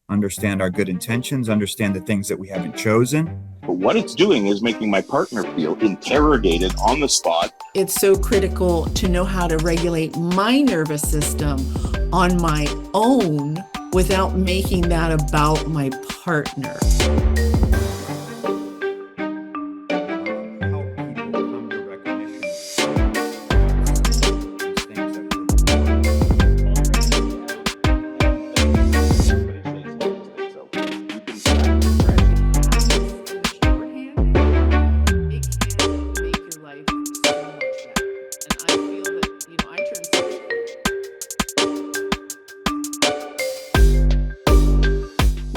understand our good intentions, understand the things that we haven't chosen. But what it's doing is making my partner feel interrogated on the spot. It's so critical to know how to regulate my nervous system on my own without making that about my partner.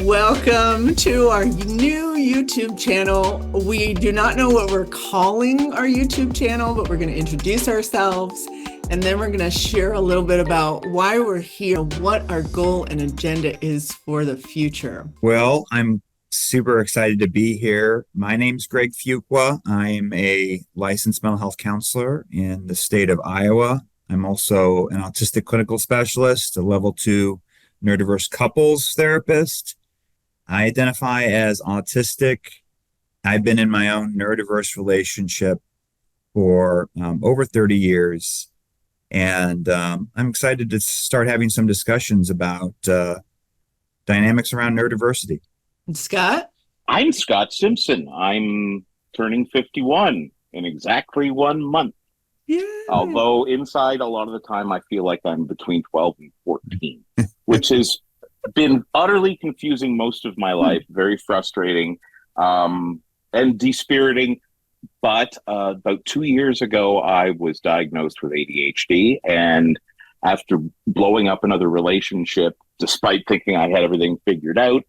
Welcome to our new YouTube channel. We do not know what we're calling our YouTube channel, but we're going to introduce ourselves, and then we're going to share a little bit about why we're here, what our goal and agenda is for the future. Well, I'm super excited to be here. My name's Greg Fuqua. I'm a licensed mental health counselor in the state of Iowa. I'm also an autistic clinical specialist, a level 2 neurodiverse couples therapist. I identify as autistic. I've been in my own neurodiverse relationship for over 30 years. And I'm excited to start having some discussions about dynamics around neurodiversity. Scott? I'm Scott Simpson. I'm turning 51 in exactly 1 month. Yeah. Although inside, a lot of the time, I feel like I'm between 12 and 14, which has been utterly confusing most of my life, very frustrating and dispiriting. But about 2 years ago, I was diagnosed with ADHD. And after blowing up another relationship, despite thinking I had everything figured out,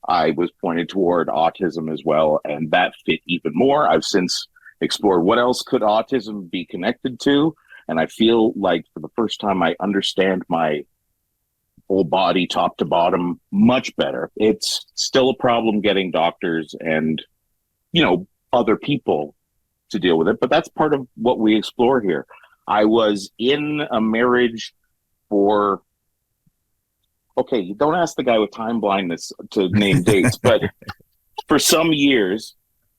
I was pointed toward autism as well. And that fit even more. I've since explored what else could autism be connected to. And I feel like for the first time, I understand my whole body, top to bottom, much better. It's still a problem getting doctors and, other people to deal with it, but that's part of what we explore here. I was in a marriage for, okay, don't ask the guy with time blindness to name dates, but for some years,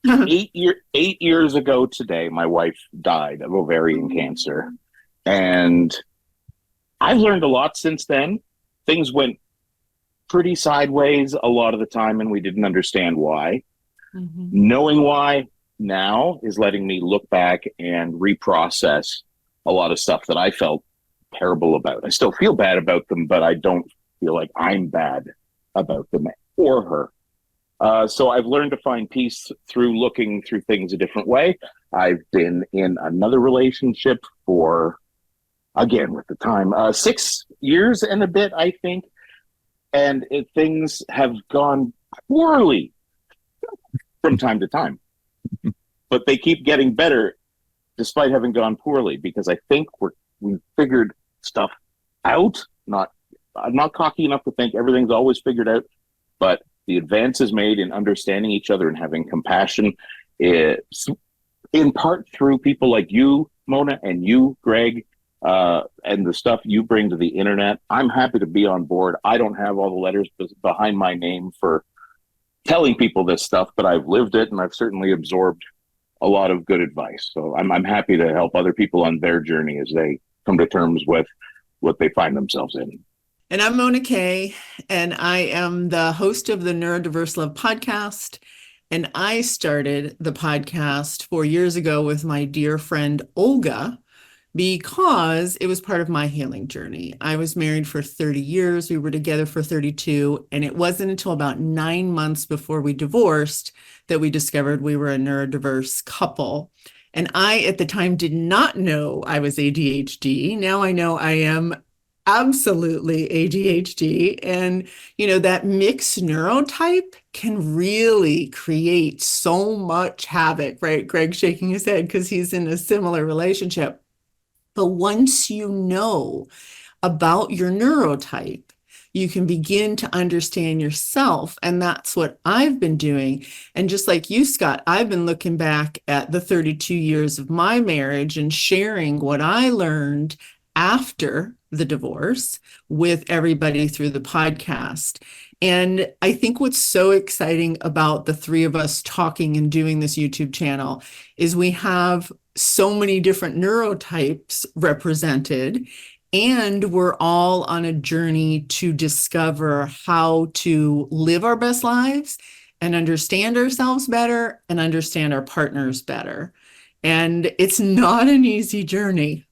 8 years ago today, my wife died of ovarian cancer. And I've learned a lot since then. Things went pretty sideways a lot of the time, and we didn't understand why. Mm-hmm. Knowing why now is letting me look back and reprocess a lot of stuff that I felt terrible about. I still feel bad about them, but I don't feel like I'm bad about them or her. So I've learned to find peace through looking through things a different way. I've been in another relationship for, again, with the time, 6 years and a bit, I think. And things have gone poorly from time to time. But they keep getting better despite having gone poorly, because I think we've figured stuff out. I'm not cocky enough to think everything's always figured out, but the advances made in understanding each other and having compassion is in part through people like you, Mona, and you, Greg, and the stuff you bring to the internet. I'm happy to be on board. I don't have all the letters behind my name for telling people this stuff, but I've lived it and I've certainly absorbed a lot of good advice. So I'm happy to help other people on their journey as they come to terms with what they find themselves in. And I'm Mona Kay, and I am the host of the Neurodiverse Love podcast. And I started the podcast 4 years ago with my dear friend Olga, because it was part of my healing journey. I was married for 30 years. We were together for 32. And it wasn't until about 9 months before we divorced that we discovered we were a neurodiverse couple. And I, at the time, did not know I was ADHD. Now I know I am absolutely ADHD. And, that mixed neurotype can really create so much havoc, right? Greg shaking his head because he's in a similar relationship. But once you know about your neurotype, you can begin to understand yourself. And that's what I've been doing. And just like you, Scott, I've been looking back at the 32 years of my marriage and sharing what I learned after the divorce with everybody through the podcast. And I think what's so exciting about the three of us talking and doing this YouTube channel is we have so many different neurotypes represented, and we're all on a journey to discover how to live our best lives and understand ourselves better and understand our partners better. And it's not an easy journey.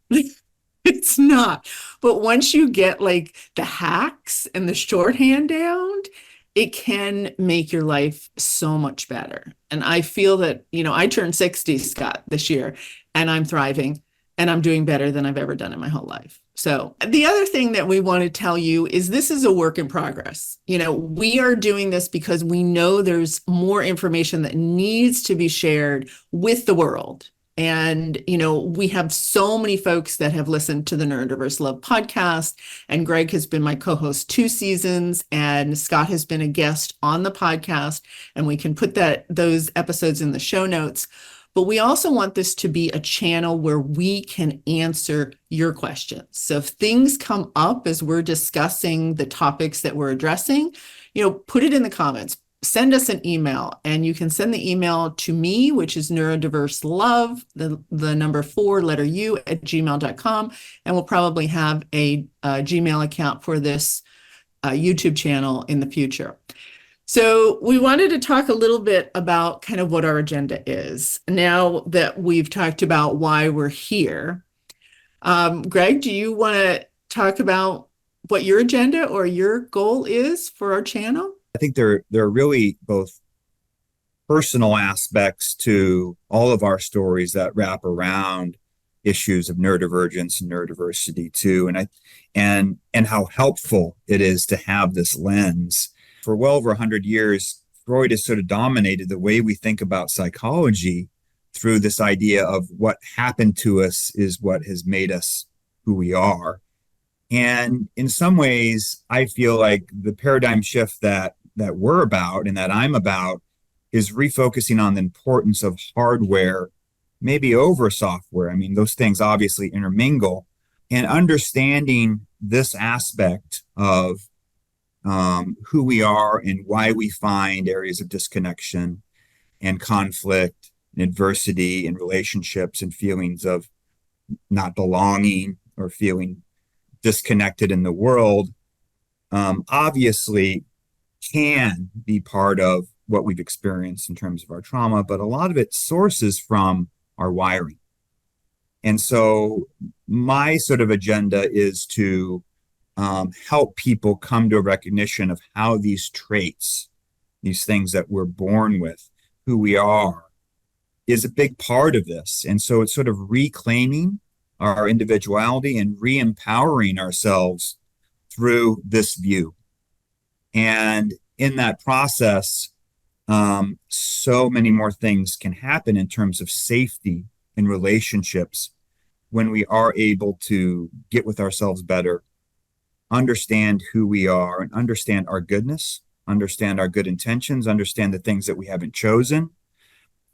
It's not. But once you get like the hacks and the shorthand down, it can make your life so much better. And I feel that, I turned 60, Scott, this year, and I'm thriving and I'm doing better than I've ever done in my whole life. So the other thing that we want to tell you is this is a work in progress. We are doing this because we know there's more information that needs to be shared with the world. And, we have so many folks that have listened to the Neurodiverse Love podcast, and Greg has been my co-host 2 seasons, and Scott has been a guest on the podcast, and we can put those episodes in the show notes. But we also want this to be a channel where we can answer your questions. So if things come up as we're discussing the topics that we're addressing, put it in the comments. Send us an email, and you can send the email to me, which is neurodiverselove, the number 4 letter U at gmail.com. And we'll probably have a Gmail account for this YouTube channel in the future. So we wanted to talk a little bit about kind of what our agenda is now that we've talked about why we're here. Greg, do you want to talk about what your agenda or your goal is for our channel? I think there are really both personal aspects to all of our stories that wrap around issues of neurodivergence and neurodiversity too, and how helpful it is to have this lens. For well over 100 years, Freud has sort of dominated the way we think about psychology through this idea of what happened to us is what has made us who we are. And in some ways, I feel like the paradigm shift that we're about and that I'm about is refocusing on the importance of hardware, maybe over software. I mean, those things obviously intermingle, and understanding this aspect of who we are and why we find areas of disconnection and conflict and adversity in relationships and feelings of not belonging or feeling disconnected in the world, obviously can be part of what we've experienced in terms of our trauma, but a lot of it sources from our wiring. And so my sort of agenda is to help people come to a recognition of how these traits, these things that we're born with, who we are, is a big part of this. And so it's sort of reclaiming our individuality and re-empowering ourselves through this view. And in that process, so many more things can happen in terms of safety in relationships when we are able to get with ourselves better, understand who we are, and understand our goodness, understand our good intentions, understand the things that we haven't chosen,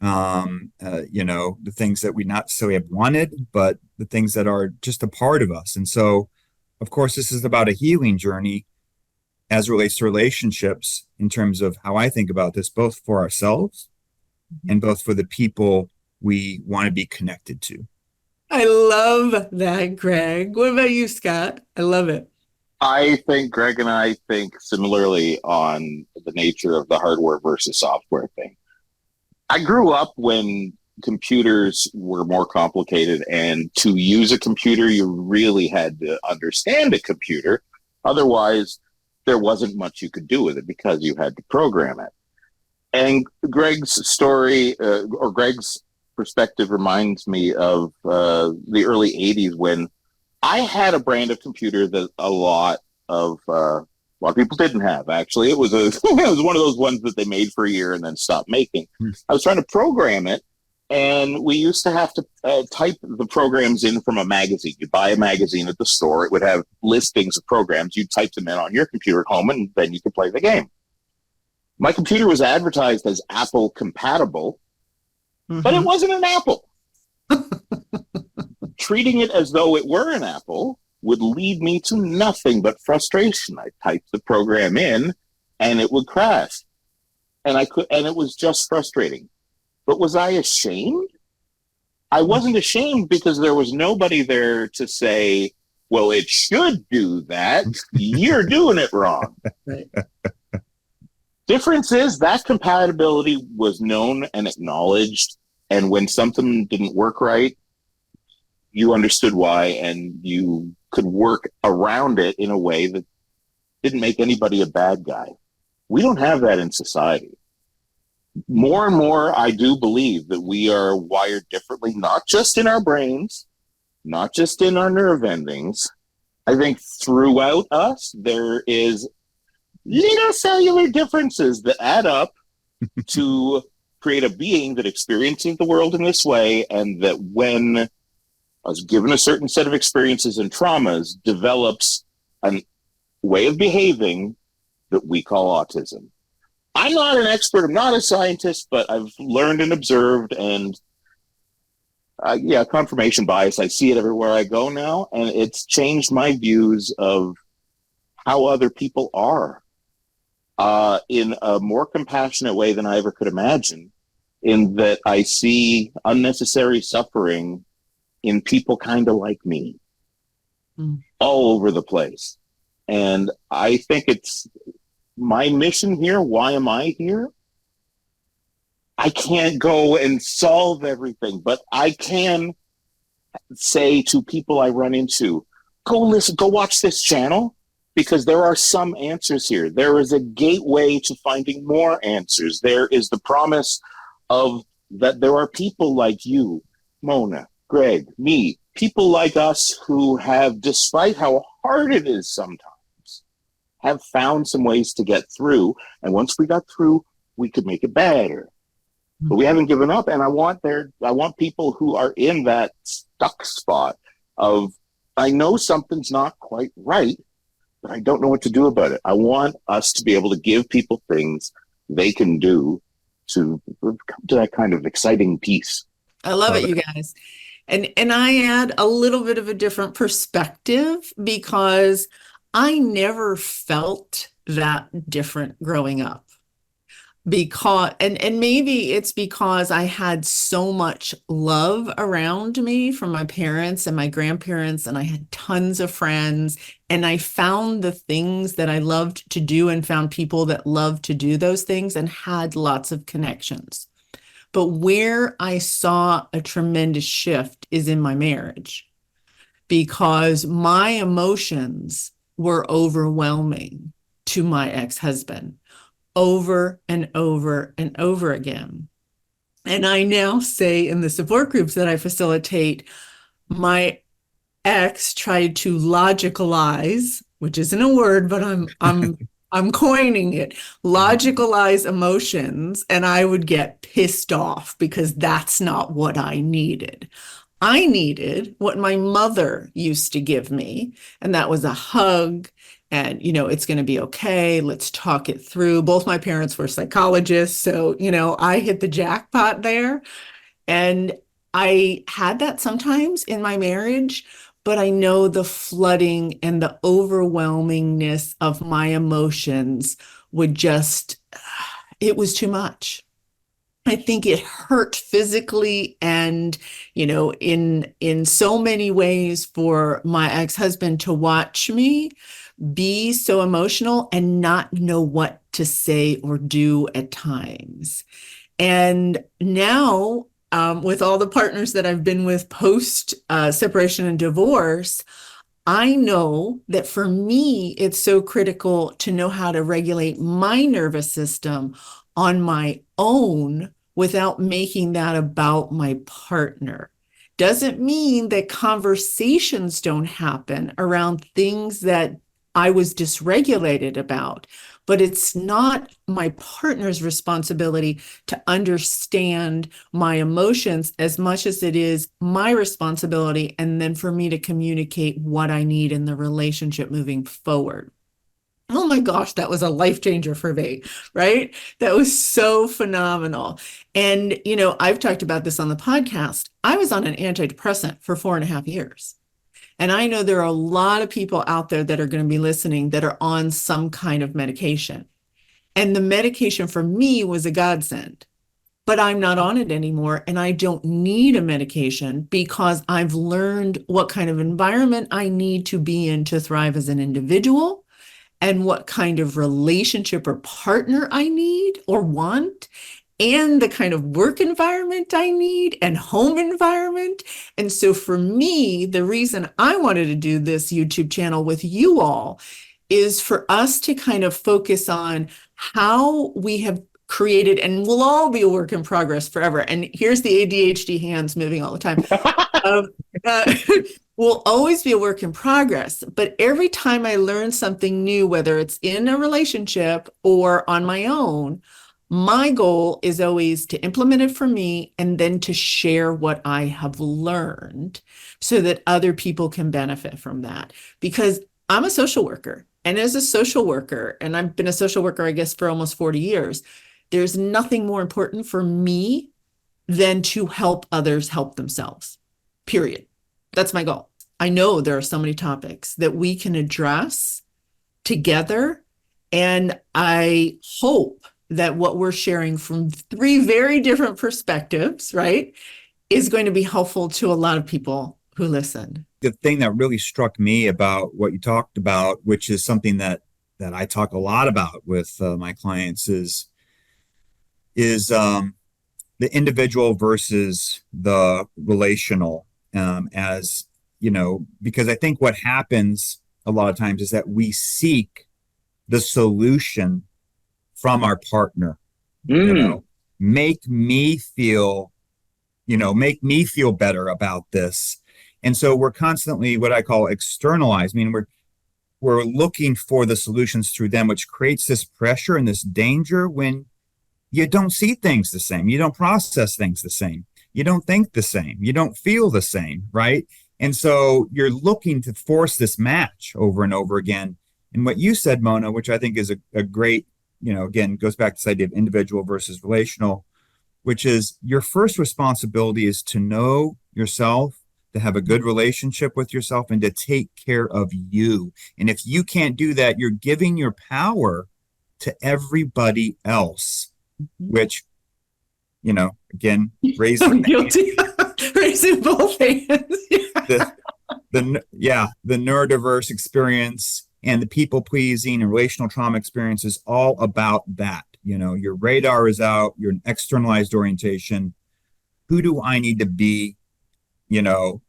the things that we not necessarily have wanted, but the things that are just a part of us. And so, of course, this is about a healing journey as it relates to relationships in terms of how I think about this, both for ourselves and both for the people we want to be connected to. I love that, Greg. What about you, Scott? I love it. I think Greg and I think similarly on the nature of the hardware versus software thing. I grew up when computers were more complicated, and to use a computer, you really had to understand a computer. Otherwise, there wasn't much you could do with it because you had to program it. And Greg's story or Greg's perspective reminds me of the early 80s when I had a brand of computer that a lot of people didn't have. Actually, it was it was one of those ones that they made for a year and then stopped making. I was trying to program it, and we used to have to type the programs in from a magazine. You buy a magazine at the store; it would have listings of programs. You type them in on your computer at home, and then you could play the game. My computer was advertised as Apple compatible, but it wasn't an Apple. Treating it as though it were an Apple would lead me to nothing but frustration. I typed the program in, and it would crash. And it was just frustrating. But was I ashamed? I wasn't ashamed because there was nobody there to say, well, it should do that. You're doing it wrong. Right. Difference is that compatibility was known and acknowledged. And when something didn't work right, you understood why, and you could work around it in a way that didn't make anybody a bad guy. We don't have that in society. More and more, I do believe that we are wired differently, not just in our brains, not just in our nerve endings. I think throughout us, there is little cellular differences that add up to create a being that experiences the world in this way, and that when I was given a certain set of experiences and traumas, develops a way of behaving that we call autism. I'm not an expert, I'm not a scientist, but I've learned and observed, and confirmation bias, I see it everywhere I go now, and it's changed my views of how other people are in a more compassionate way than I ever could imagine, in that I see unnecessary suffering in people kind of like me all over the place. And I think it's my mission here. Why am I here? I can't go and solve everything, but I can say to people I run into, go listen, go watch this channel, because there are some answers here. There is a gateway to finding more answers. There is the promise of that there are people like you, Mona, Greg, me, people like us who have, despite how hard it is sometimes, have found some ways to get through. And once we got through, we could make it better. But we haven't given up. And I want people who are in that stuck spot of, I know something's not quite right, but I don't know what to do about it. I want us to be able to give people things they can do to come to that kind of exciting peace. I love it, you guys. And I add a little bit of a different perspective, because I never felt that different growing up. Because and maybe it's because I had so much love around me from my parents and my grandparents, and I had tons of friends, and I found the things that I loved to do and found people that loved to do those things and had lots of connections. But where I saw a tremendous shift is in my marriage, because my emotions were overwhelming to my ex-husband over and over and over again. And I now say in the support groups that I facilitate, my ex tried to logicalize, which isn't a word, but I'm coining it, logicalize emotions, and I would get pissed off because that's not what I needed. I needed what my mother used to give me, and that was a hug. And, it's going to be okay. Let's talk it through. Both my parents were psychologists. So, I hit the jackpot there. And I had that sometimes in my marriage, but I know the flooding and the overwhelmingness of my emotions it was too much. I think it hurt physically and, in so many ways for my ex-husband to watch me be so emotional and not know what to say or do at times. And now, with all the partners that I've been with post separation and divorce, I know that for me, it's so critical to know how to regulate my nervous system on my own without making that about my partner. Doesn't mean that conversations don't happen around things that I was dysregulated about, but it's not my partner's responsibility to understand my emotions as much as it is my responsibility, and then for me to communicate what I need in the relationship moving forward. Oh my gosh, that was a life changer for me, right? That was so phenomenal. And, I've talked about this on the podcast. I was on an antidepressant for 4.5 years. And I know there are a lot of people out there that are going to be listening that are on some kind of medication. And the medication for me was a godsend. But I'm not on it anymore, and I don't need a medication because I've learned what kind of environment I need to be in to thrive as an individual, and what kind of relationship or partner I need or want, and the kind of work environment I need and home environment. And so for me, the reason I wanted to do this YouTube channel with you all is for us to kind of focus on how we have created, and we'll all be a work in progress forever. And here's the ADHD hands moving all the time. Will always be a work in progress. But every time I learn something new, whether it's in a relationship or on my own, my goal is always to implement it for me and then to share what I have learned so that other people can benefit from that. Because I'm a social worker, and as a social worker, and I've been a social worker, I guess, for almost 40 years, there's nothing more important for me than to help others help themselves, period. That's my goal. I know there are so many topics that we can address together, and I hope that what we're sharing from 3 very different perspectives, right, is going to be helpful to a lot of people who listen. The thing that really struck me about what you talked about, which is something that I talk a lot about with my clients, is the individual versus the relational, as you know, because I think what happens a lot of times is that we seek the solution from our partner. You know, make me feel better about this. And so we're constantly what I call externalized. I mean, we're looking for the solutions through them, which creates this pressure and this danger when you don't see things the same. You don't process things the same. You don't think the same. You don't feel the same, right? And so you're looking to force this match over and over again. And what you said, Mona, which I think is a great, again, goes back to this idea of individual versus relational, which is your first responsibility is to know yourself, to have a good relationship with yourself, and to take care of you. And if you can't do that, you're giving your power to everybody else, which, again, raising raising both hands. the neurodiverse experience and the people pleasing and relational trauma experience is all about that. Your radar is out, your externalized orientation. Who do I need to be? And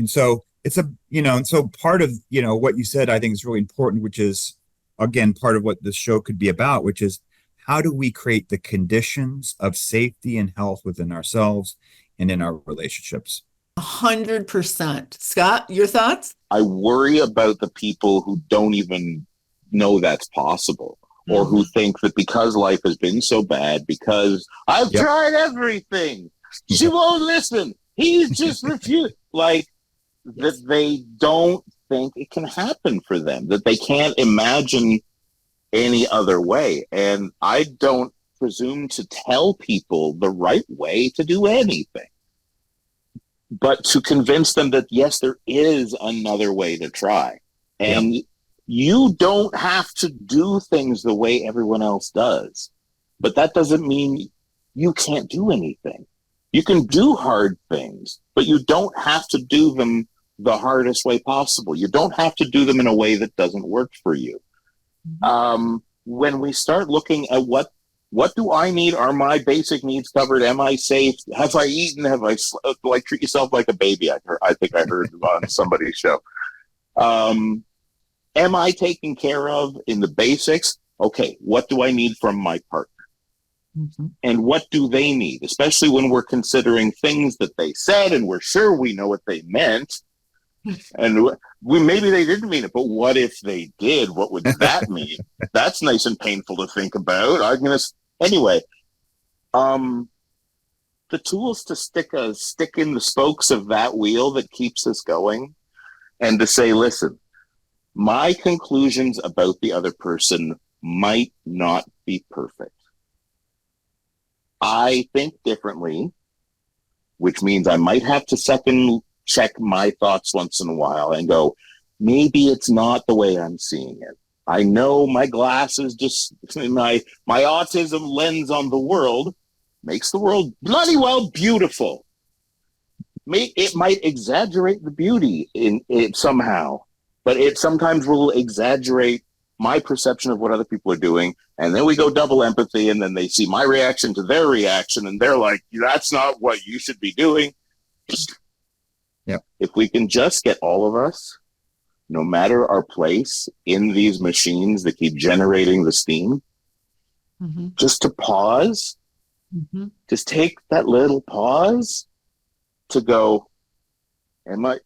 so it's and so part of, what you said, I think is really important, which is, again, part of what this show could be about, which is how do we create the conditions of safety and health within ourselves and in our relationships? 100%. Scott, your thoughts? I worry about the people who don't even know that's possible, or who think that because life has been so bad, because I've tried everything, she won't listen, he's just refused, that they don't think it can happen for them, that they can't imagine any other way. And I don't presume to tell people the right way to do anything, but to convince them that, yes, there is another way to try. And you don't have to do things the way everyone else does. But that doesn't mean you can't do anything. You can do hard things, but you don't have to do them the hardest way possible. You don't have to do them in a way that doesn't work for you. When we start looking at what do I need? Are my basic needs covered? Am I safe? Have I eaten? Have I slept? Treat yourself like a baby? I think I heard on somebody's show. Am I taken care of in the basics? Okay, what do I need from my partner? And what do they need? Especially when we're considering things that they said and we're sure we know what they meant. And maybe they didn't mean it, but what if they did? What would that mean? That's nice and painful to think about. Anyway, the tools to stick in the spokes of that wheel that keeps us going, and to say, listen, my conclusions about the other person might not be perfect. I think differently, which means I might have to second check my thoughts once in a while and go, maybe it's not the way I'm seeing it. I know my glasses, just my autism lens on the world makes the world bloody well beautiful. It might exaggerate the beauty in it somehow, but it sometimes will exaggerate my perception of what other people are doing. And then we go double empathy, and then they see my reaction to their reaction, and they're like, that's not what you should be doing. Yep. If we can just get all of us, no matter our place in these machines that keep generating the steam, just to pause, just take that little pause to go,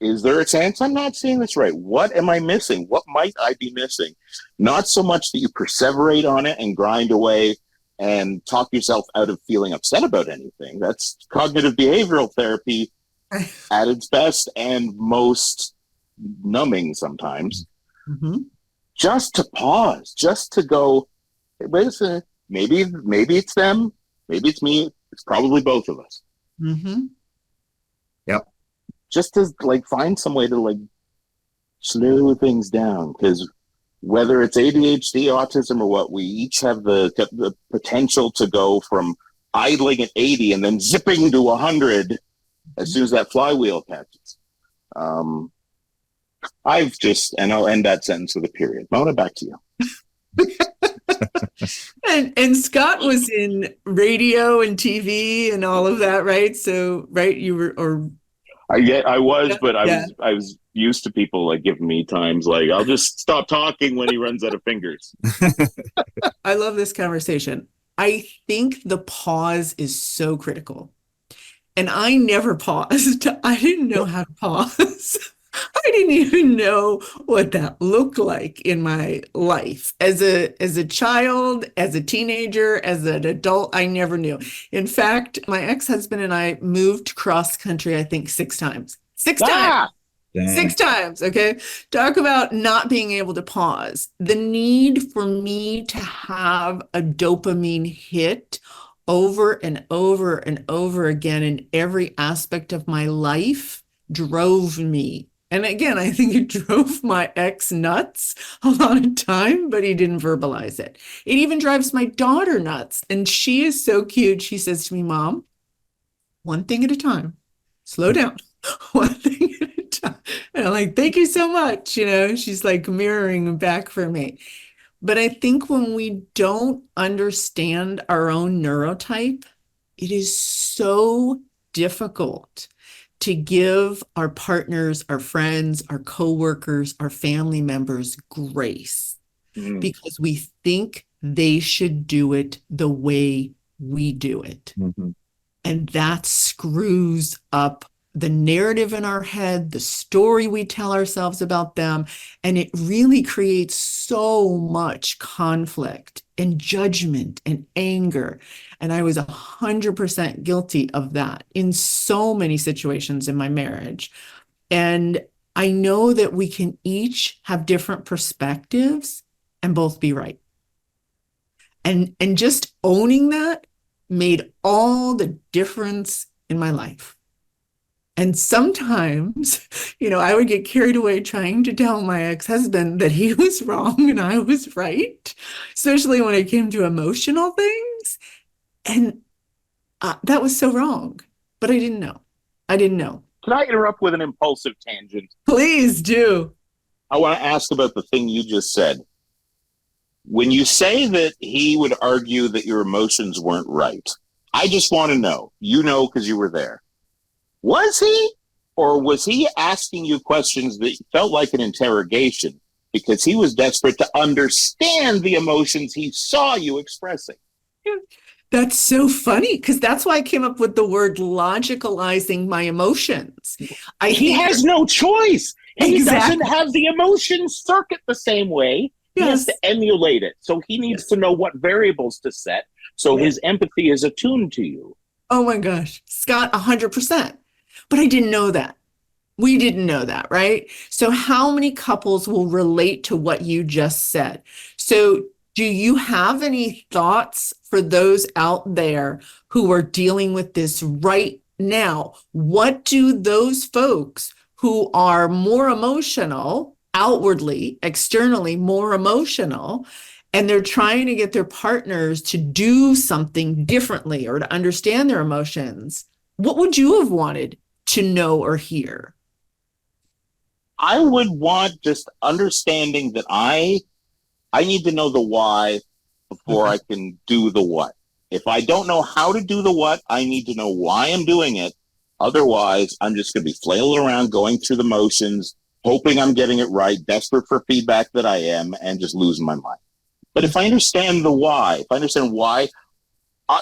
is there a chance I'm not seeing this right? What am I missing? What might I be missing? Not so much that you perseverate on it and grind away and talk yourself out of feeling upset about anything. That's cognitive behavioral therapy at its best and most numbing sometimes. Just to pause, just to go, wait a second, maybe it's them, maybe it's me, it's probably both of us. Yep. Just to find some way to slow things down, because whether it's ADHD, autism, or what, we each have the potential to go from idling at 80 and then zipping to 100 as soon as that flywheel catches. And I'll end that sentence with a period. Mona, back to you. And Scott was in radio and TV and all of that, right? So, right, you were, or I was, but I was used to people giving me times I'll just stop talking when he runs out of fingers. I love this conversation. I think the pause is so critical. And I never paused. I didn't know how to pause. I didn't even know what that looked like in my life. As a child, as a teenager, as an adult, I never knew. In fact, my ex-husband and I moved cross country, I think 6 times. 6 times. Dang. 6 times, okay? Talk about not being able to pause. The need for me to have a dopamine hit over and over and over again in every aspect of my life drove me. And again, I think it drove my ex nuts a lot of time, but he didn't verbalize it. It even drives my daughter nuts. And she is so cute. She says to me, Mom, one thing at a time, slow down, one thing at a time. And I'm like, thank you so much. She's mirroring back for me. But I think when we don't understand our own neurotype, it is so difficult to give our partners, our friends, our coworkers, our family members grace because we think they should do it the way we do it. And that screws up the narrative in our head, the story we tell ourselves about them, and it really creates so much conflict and judgment and anger. And I was 100% guilty of that in so many situations in my marriage. And I know that we can each have different perspectives and both be right. And just owning that made all the difference in my life. And sometimes, I would get carried away trying to tell my ex-husband that he was wrong and I was right, especially when it came to emotional things. And that was so wrong, but I didn't know. Can I interrupt with an impulsive tangent? Please do. I want to ask about the thing you just said. When you say that he would argue that your emotions weren't right, I just want to know, because you were there. Was he? Or was he asking you questions that felt like an interrogation because he was desperate to understand the emotions he saw you expressing? That's so funny because that's why I came up with the word logicalizing my emotions. He has no choice. He Exactly. doesn't have the emotion circuit the same way. He has to emulate it. So he needs to know what variables to set so his empathy is attuned to you. Oh my gosh, Scott, 100%. But I didn't know that. We didn't know that, right? So how many couples will relate to what you just said? So do you have any thoughts for those out there who are dealing with this right now? What do those folks who are more emotional outwardly, externally more emotional, and they're trying to get their partners to do something differently or to understand their emotions. What would you have wanted to know or hear? I would want just understanding that I need to know the why before I can do the what. If I don't know how to do the what, I need to know why I'm doing it. Otherwise, I'm just going to be flailing around, going through the motions, hoping I'm getting it right, desperate for feedback that I am, and just losing my mind. But if I understand the why, if I understand why,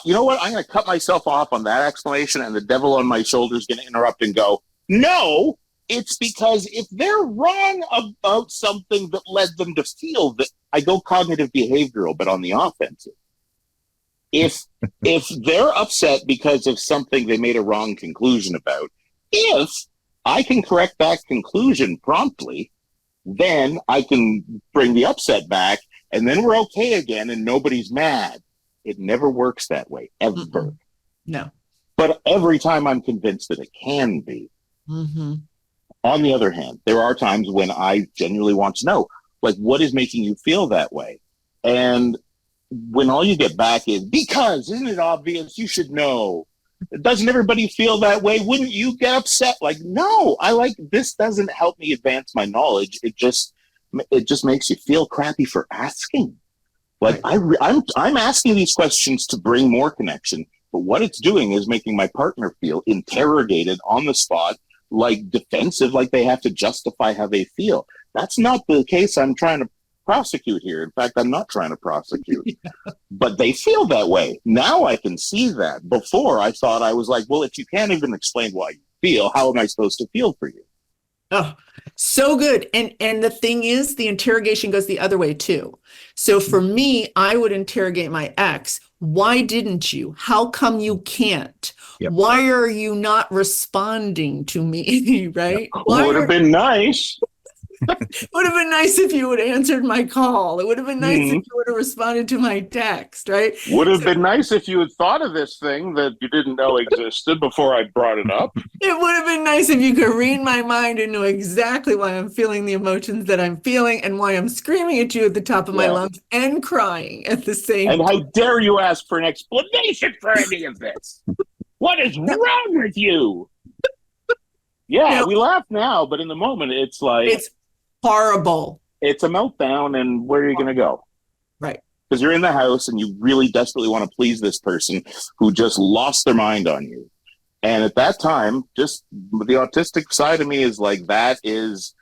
you know what? I'm going to cut myself off on that explanation, and the devil on my shoulder is going to interrupt and go, no, it's because if they're wrong about something that led them to feel that, I go cognitive behavioral, but on the offensive. If they're upset because of something they made a wrong conclusion about, if I can correct that conclusion promptly, then I can bring the upset back, and then we're okay again and nobody's mad. It never works that way, ever. Mm-mm. No. But every time I'm convinced that it can be. Mm-hmm. On the other hand, there are times when I genuinely want to know, like, what is making you feel that way? And when all you get back is, because, isn't it obvious? You should know. Doesn't everybody feel that way? Wouldn't you get upset? Like, no, this doesn't help me advance my knowledge. It just makes you feel crappy for asking. Like, I'm asking these questions to bring more connection, but what it's doing is making my partner feel interrogated on the spot, like defensive, like they have to justify how they feel. That's not the case I'm trying to prosecute here. In fact, I'm not trying to prosecute. Yeah. But they feel that way. Now I can see that. Before, I thought I was like, well, if you can't even explain why you feel, how am I supposed to feel for you? Oh, so good. And the thing is, the interrogation goes the other way too. So for me, I would interrogate my ex. Why didn't you? How come you can't? Yep. Why are you not responding to me? Right? Yep. Would have been nice. Would have been nice if you would have answered my call. It would have been nice if you would have responded to my text, right? Would have been nice if you had thought of this thing that you didn't know existed before I brought it up. It would have been nice if you could read my mind and know exactly why I'm feeling the emotions that I'm feeling and why I'm screaming at you at the top of my lungs and crying at the same time. And how dare you ask for an explanation for any of this? What is wrong with you? Yeah, we laugh now, but in the moment, it's like... It's horrible. It's a meltdown, and where are you going to go? Right. Because you're in the house, and you really desperately want to please this person who just lost their mind on you. And at that time, just the autistic side of me is like, that is...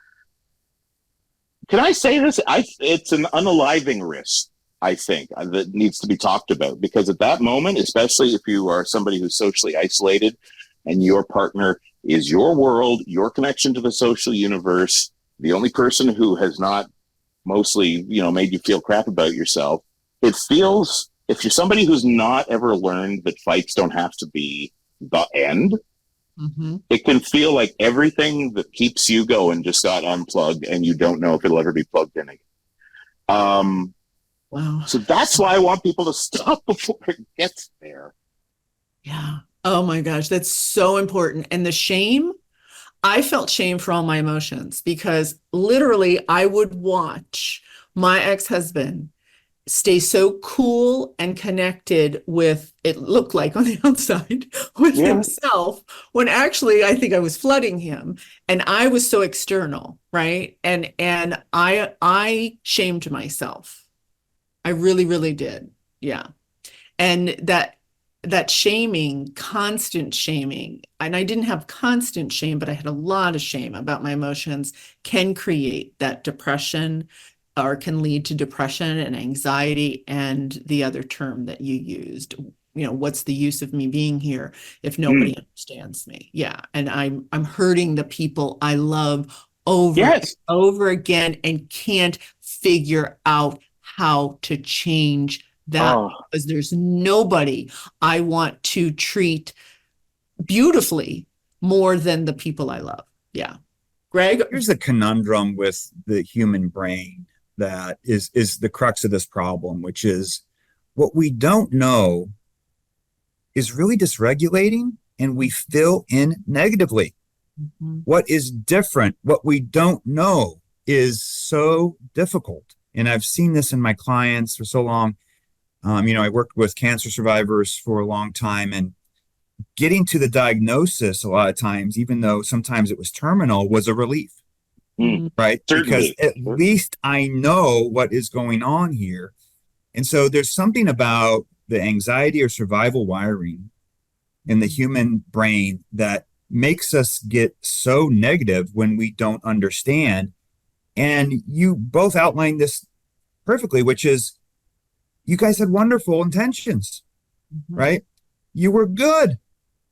Can I say this? It's an unaliving risk, I think, that needs to be talked about. Because at that moment, especially if you are somebody who's socially isolated, and your partner is your world, your connection to the social universe, the only person who has not mostly, made you feel crap about yourself, it feels, if you're somebody who's not ever learned that fights don't have to be the end, it can feel like everything that keeps you going just got unplugged and you don't know if it'll ever be plugged in again. Wow. So that's why I want people to stop before it gets there. Yeah. Oh my gosh, that's so important. And the shame, I felt shame for all my emotions because literally I would watch my ex-husband stay so cool and connected with, it looked like on the outside, with himself, when actually I think I was flooding him and I was so external, right? And I shamed myself. I really, really did. Yeah. And that shaming, constant shaming, and I didn't have constant shame, but I had a lot of shame about my emotions, can create that depression or can lead to depression and anxiety. And the other term that you used, what's the use of me being here if nobody understands me? Yeah. And I'm hurting the people I love over and over again and can't figure out how to change that because there's nobody I want to treat beautifully more than the people I love. Yeah. Greg? Here's the conundrum with the human brain that is the crux of this problem, which is what we don't know is really dysregulating and we fill in negatively. What is different, what we don't know is so difficult. And I've seen this in my clients for so long. I worked with cancer survivors for a long time, and getting to the diagnosis a lot of times, even though sometimes it was terminal, was a relief, right? Certainly. Because at least I know what is going on here. And so there's something about the anxiety or survival wiring in the human brain that makes us get so negative when we don't understand. And you both outlined this perfectly, which is you guys had wonderful intentions, right? You were good,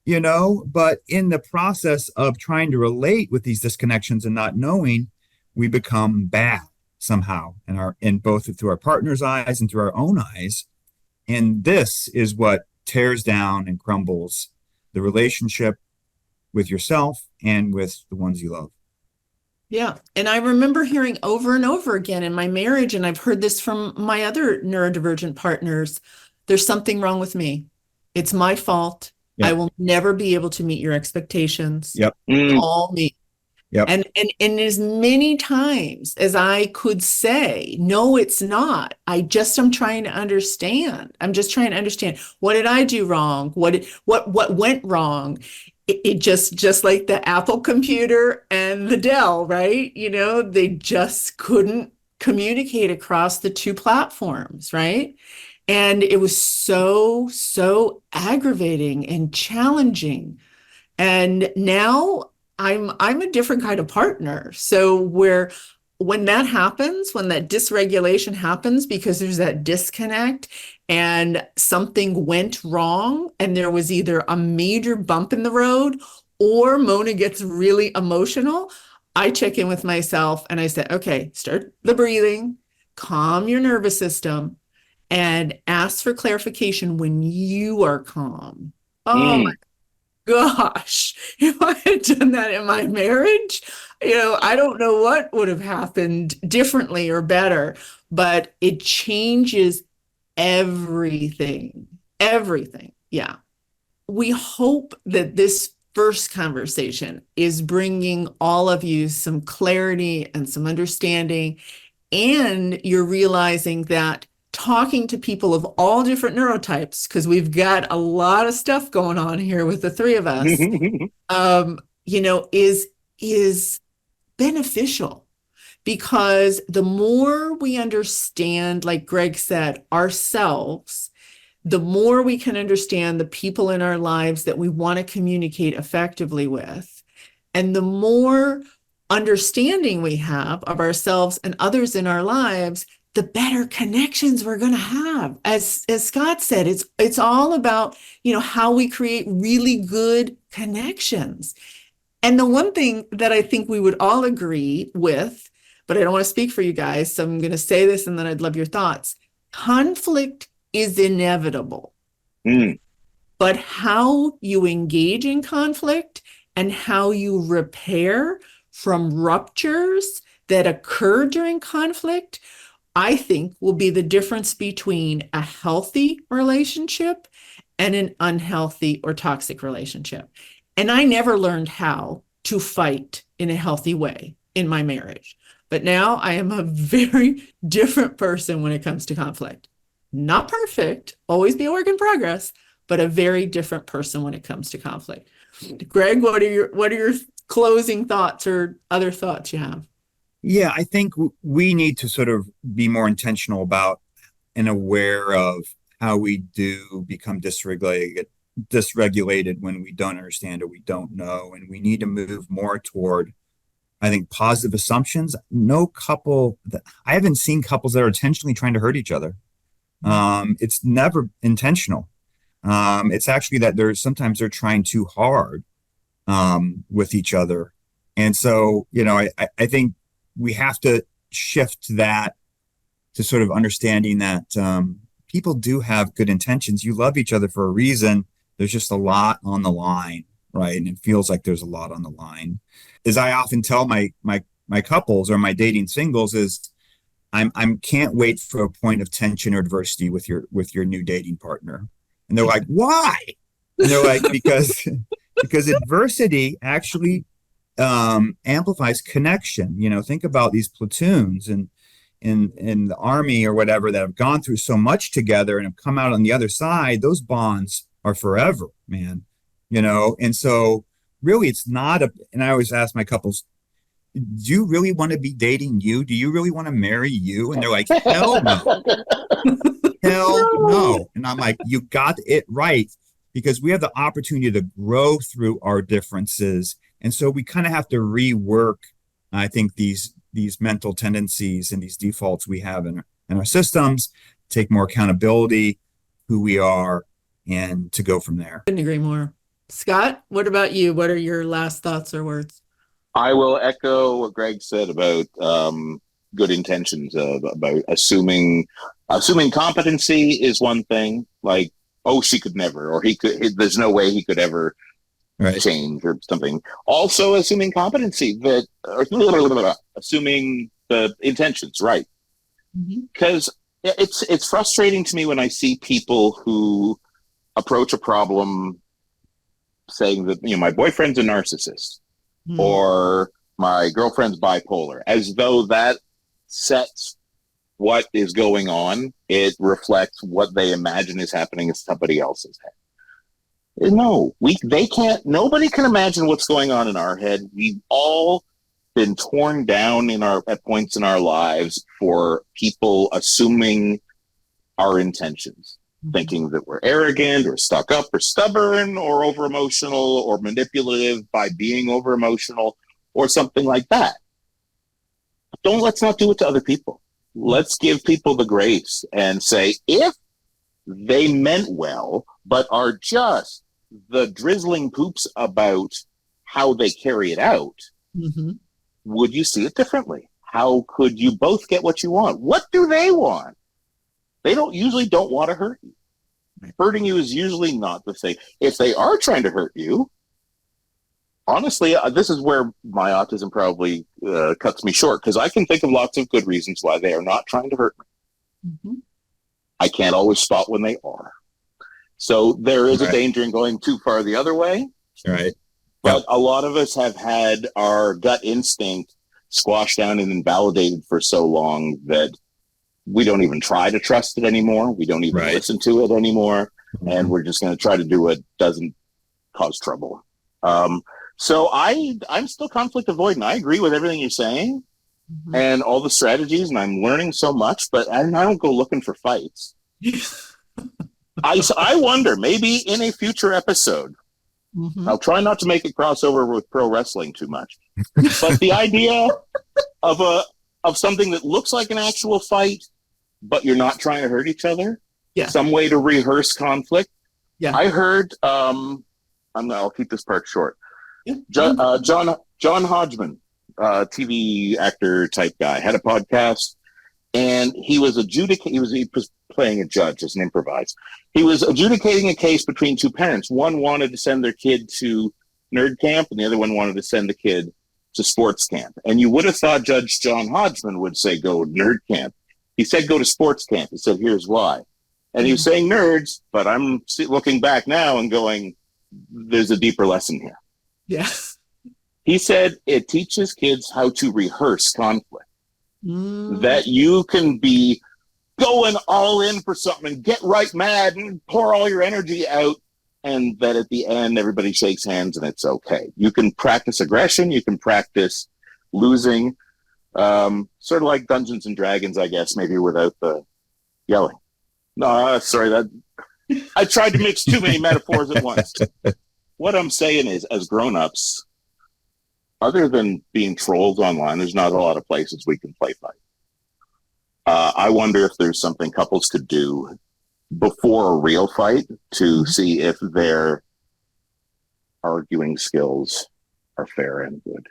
but in the process of trying to relate with these disconnections and not knowing, we become bad somehow in both through our partner's eyes and through our own eyes. And this is what tears down and crumbles the relationship with yourself and with the ones you love. Yeah. And I remember hearing over and over again in my marriage, and I've heard this from my other neurodivergent partners, there's something wrong with me. It's my fault. Yep. I will never be able to meet your expectations. Yep. All me. Yep. And as many times as I could say, no, it's not. I'm trying to understand. I'm just trying to understand. What did I do wrong? What went wrong? It just like the Apple computer and the Dell, right? They just couldn't communicate across the two platforms, right? And it was so aggravating and challenging. And now I'm a different kind of partner. So when that happens, when that dysregulation happens because there's that disconnect and something went wrong and there was either a major bump in the road or Mona gets really emotional, I check in with myself and I say, okay, start the breathing, calm your nervous system, and ask for clarification when you are calm. Oh my gosh, if I had done that in my marriage, I don't know what would have happened differently or better, but it changes everything. Yeah. We hope that this first conversation is bringing all of you some clarity and some understanding, and you're realizing that talking to people of all different neurotypes, because we've got a lot of stuff going on here with the three of us, is beneficial, because the more we understand, like Greg said, ourselves, the more we can understand the people in our lives that we want to communicate effectively with, and the more understanding we have of ourselves and others in our lives, the better connections we're going to have. As Scott said, it's all about, how we create really good connections. And the one thing that I think we would all agree with, but I don't want to speak for you guys, so I'm going to say this and then I'd love your thoughts. Conflict is inevitable. But how you engage in conflict and how you repair from ruptures that occur during conflict, I think, will be the difference between a healthy relationship and an unhealthy or toxic relationship. And I never learned how to fight in a healthy way in my marriage. But now I am a very different person when it comes to conflict. Not perfect, always be a work in progress, but a very different person when it comes to conflict. Greg, what are your closing thoughts or other thoughts you have? Yeah, I think we need to sort of be more intentional about and aware of how we do become dysregulated when we don't understand or we don't know. And we need to move more toward, I think, positive assumptions. I haven't seen couples that are intentionally trying to hurt each other. It's never intentional. It's actually that sometimes they're trying too hard with each other. And so, I think we have to shift that to sort of understanding that people do have good intentions. You love each other for a reason. There's just a lot on the line, right? And it feels like there's a lot on the line. As I often tell my couples or my dating singles is, I'm can't wait for a point of tension or adversity with your new dating partner. And they're like, why? And they're like, because adversity actually amplifies connection. Think about these platoons and in the army or whatever that have gone through so much together and have come out on the other side. Those bonds are forever, man. And so really it's not and I always ask my couples, do you really want to be dating you? Do you really want to marry you? And they're like, hell no. Hell no. And I'm like, you got it right, because we have the opportunity to grow through our differences. And so we kind of have to rework, I think, these mental tendencies and these defaults we have in our systems, take more accountability, who we are, and to go from there. Couldn't agree more. Scott, what about you? What are your last thoughts or words? I will echo what Greg said about good intentions, about assuming competency is one thing, like, oh, she could never, or there's no way he could ever change or something. Also assuming competency, assuming the intentions, right? Because it's frustrating to me when I see people who approach a problem saying that, my boyfriend's a narcissist or my girlfriend's bipolar, as though that sets what is going on. It reflects what they imagine is happening in somebody else's head. No, nobody can imagine what's going on in our head. We've all been torn down at points in our lives for people assuming our intentions, thinking that we're arrogant or stuck up or stubborn or over emotional or manipulative by being over emotional or something like that. Let's not do it to other people. Let's give people the grace and say, if they meant well, but are just the drizzling poops about how they carry it out, would you see it differently? How could you both get what you want? What do they want? They usually don't want to hurt you. Hurting you is usually not the thing. If they are trying to hurt you, honestly, this is where my autism probably cuts me short, because I can think of lots of good reasons why they are not trying to hurt me. I can't always spot when they are. So there is a danger in going too far the other way. Right. But a lot of us have had our gut instinct squashed down and invalidated for so long that we don't even try to trust it anymore. We don't even listen to it anymore. And we're just going to try to do what doesn't cause trouble. So I'm still conflict avoidant. I agree with everything you're saying and all the strategies, and I'm learning so much, but I don't go looking for fights. I wonder, maybe in a future episode, I'll try not to make it cross over with pro wrestling too much, but the idea of something that looks like an actual fight, but you're not trying to hurt each other, some way to rehearse conflict. I heard, I'll keep this part short. John Hodgman, TV actor type guy, had a podcast, and he was playing a judge as an improviser. He was adjudicating a case between two parents. One wanted to send their kid to nerd camp, and the other one wanted to send the kid to sports camp. And you would have thought Judge John Hodgman would say go nerd camp. He said go to sports camp. He said here's why. And he was saying nerds, but I'm looking back now and going, there's a deeper lesson here. Yes. He said it teaches kids how to rehearse conflict. That you can be going all in for something and get right mad and pour all your energy out, and that at the end everybody shakes hands and it's okay. You can practice aggression, you can practice losing, sort of like Dungeons and Dragons, I guess, maybe without the yelling. No, sorry, I tried to mix too many metaphors at once. What I'm saying is, as grown-ups, other than being trolled online, there's not a lot of places we can play fight. I wonder if there's something couples could do before a real fight to see if their arguing skills are fair and good.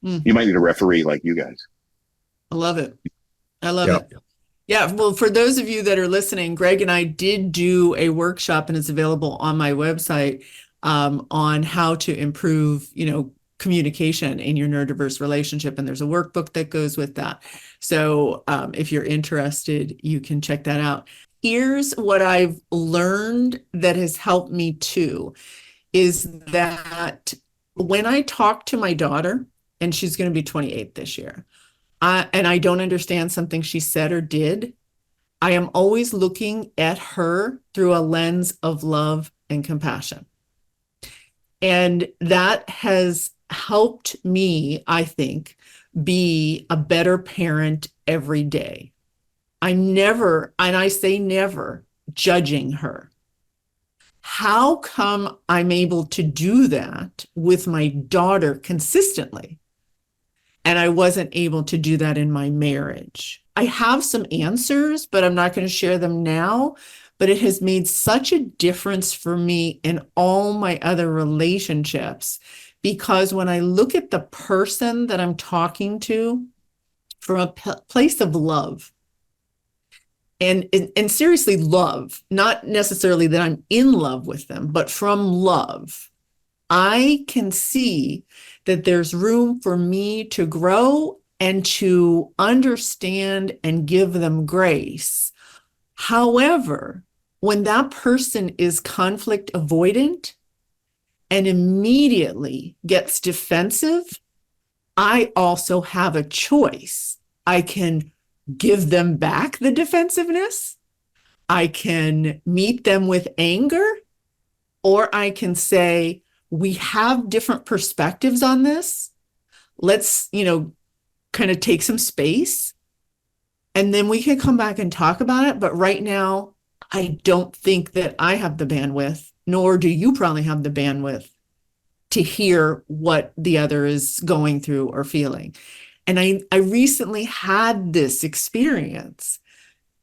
You might need a referee like you guys. I love it. I love it. Yeah. Well, for those of you that are listening, Greg and I did do a workshop, and it's available on my website, on how to improve, communication in your neurodiverse relationship. And there's a workbook that goes with that. So if you're interested, you can check that out. Here's what I've learned that has helped me too, is that when I talk to my daughter, and she's going to be 28 this year, and I don't understand something she said or did, I am always looking at her through a lens of love and compassion. And that has helped me, I think, be a better parent every day. I'm never, and I say never, judging her. How come I'm able to do that with my daughter consistently? And I wasn't able to do that in my marriage. I have some answers, but I'm not going to share them now. But it has made such a difference for me in all my other relationships, because when I look at the person that I'm talking to from a place of love, and seriously love, not necessarily that I'm in love with them, but from love, I can see that there's room for me to grow and to understand and give them grace. However, when that person is conflict avoidant and immediately gets defensive, I also have a choice. I can give them back the defensiveness. I can meet them with anger, or I can say, we have different perspectives on this. Let's, kind of take some space, and then we can come back and talk about it. But right now, I don't think that I have the bandwidth, nor do you probably have the bandwidth to hear what the other is going through or feeling. And I recently had this experience,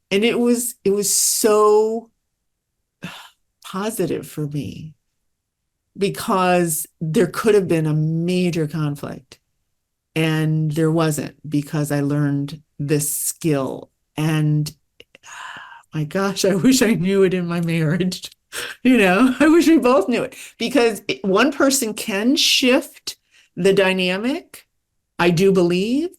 and it was so positive for me, because there could have been a major conflict, and there wasn't, because I learned this skill. And my gosh, I wish I knew it in my marriage. I wish we both knew it, because one person can shift the dynamic, I do believe,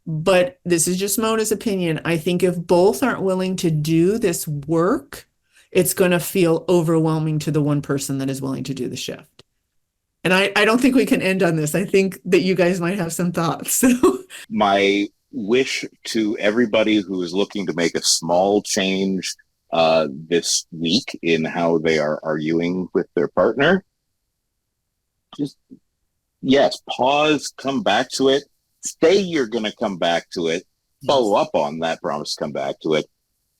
but this is just Mona's opinion. I think if both aren't willing to do this work, it's going to feel overwhelming to the one person that is willing to do the shift. And I don't think we can end on this. I think that you guys might have some thoughts. My wish to everybody who is looking to make a small change this week in how they are arguing with their partner, just, yes, pause, come back to it, say you're going to come back to it, follow up on that promise, come back to it.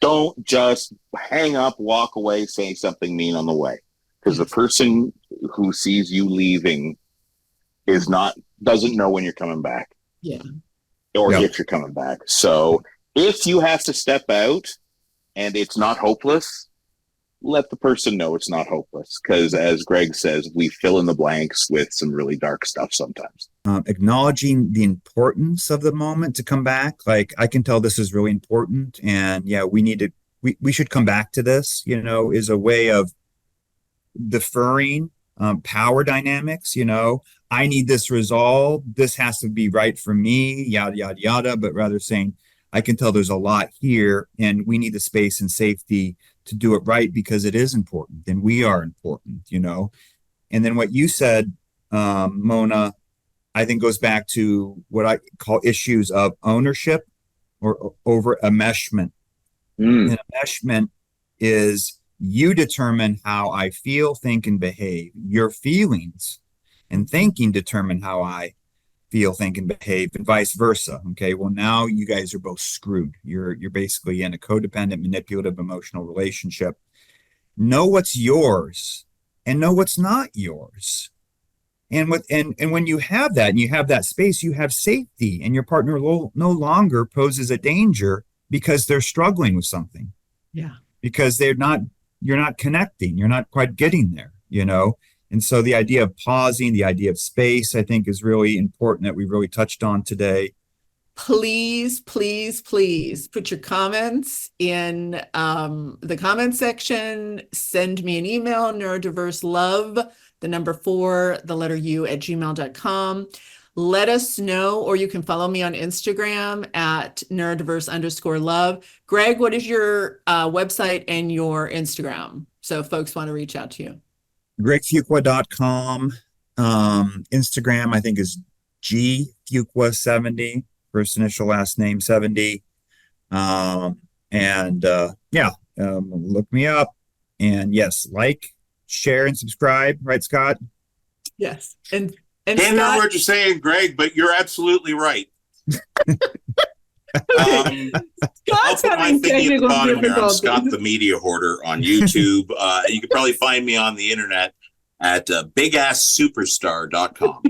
Don't just hang up, walk away, say something mean on the way. Because the person who sees you leaving doesn't know when you're coming back. Yeah. Or if you're coming back. So if you have to step out and it's not hopeless, let the person know it's not hopeless. Because as Greg says, we fill in the blanks with some really dark stuff sometimes. Acknowledging the importance of the moment to come back. Like, I can tell this is really important. And we should come back to this, is a way of deferring power dynamics. I need this resolved. This has to be right for me, yada, yada, yada. But rather saying, I can tell there's a lot here, and we need the space and safety to do it right, because it is important and we are important, And then what you said, Mona, I think goes back to what I call issues of ownership or over enmeshment. And enmeshment is, you determine how I feel, think, and behave. Your feelings and thinking determine how I feel, think, and behave, and vice versa. Okay, well, now you guys are both screwed. You're basically in a codependent, manipulative, emotional relationship. Know what's yours and know what's not yours. And when you have that, and you have that space, you have safety, and your partner no longer poses a danger because they're struggling with something. Yeah. Because you're not connecting, you're not quite getting there, And so the idea of pausing, the idea of space, I think is really important, that we really touched on today. Please, please, please put your comments in the comment section. Send me an email, Neurodiverse Love, the number 4, the letter U, @gmail.com. Let us know, or you can follow me on Instagram at neurodiverse_love. Greg, what is your website and your Instagram? So if folks want to reach out to you. gregfuqua.com. Instagram, I think, is G Fuqua70, first initial, last name 70. Look me up. And yes, like, share, and subscribe. Right, Scott? Yes. And Can't hear Scott, what you're saying, Greg, but you're absolutely right. okay. I'll Scott's put my having thingy at the technical bottom here. I'm difficulties. Scott the Media Hoarder on YouTube. You can probably find me on the internet at bigasssuperstar.com.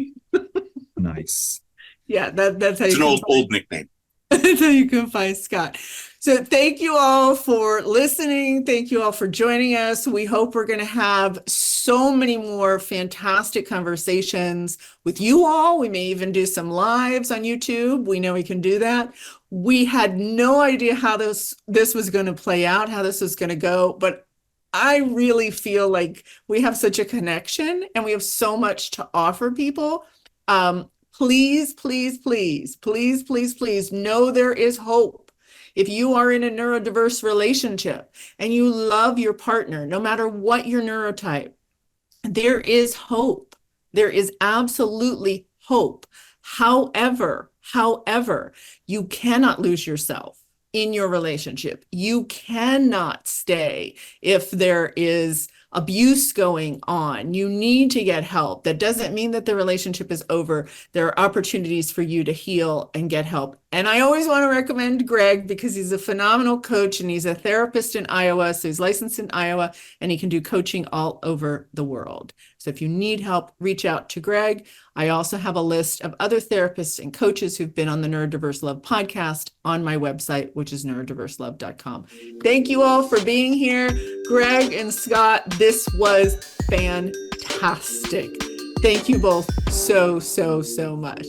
Nice. Yeah, that's how It's you an can old nickname. That's how you can find Scott. So thank you all for listening. Thank you all for joining us. We hope we're going to have so many more fantastic conversations with you all. We may even do some lives on YouTube. We know we can do that. We had no idea how this was going to play out, how this was going to go, but I really feel like we have such a connection and we have so much to offer people. Please, please, please, please, please, please know there is hope. If you are in a neurodiverse relationship and you love your partner, no matter what your neurotype, there is hope. There is absolutely hope. However, you cannot lose yourself in your relationship. You cannot stay if there is abuse going on. You need to get help. That doesn't mean that the relationship is over. There are opportunities for you to heal and get help. And I always want to recommend Greg because he's a phenomenal coach and he's a therapist in Iowa. So he's licensed in Iowa and he can do coaching all over the world. So if you need help, reach out to Greg. I also have a list of other therapists and coaches who've been on the Neurodiverse Love podcast on my website, which is neurodiverselove.com. Thank you all for being here. Greg and Scott, this was fantastic. Thank you both so much.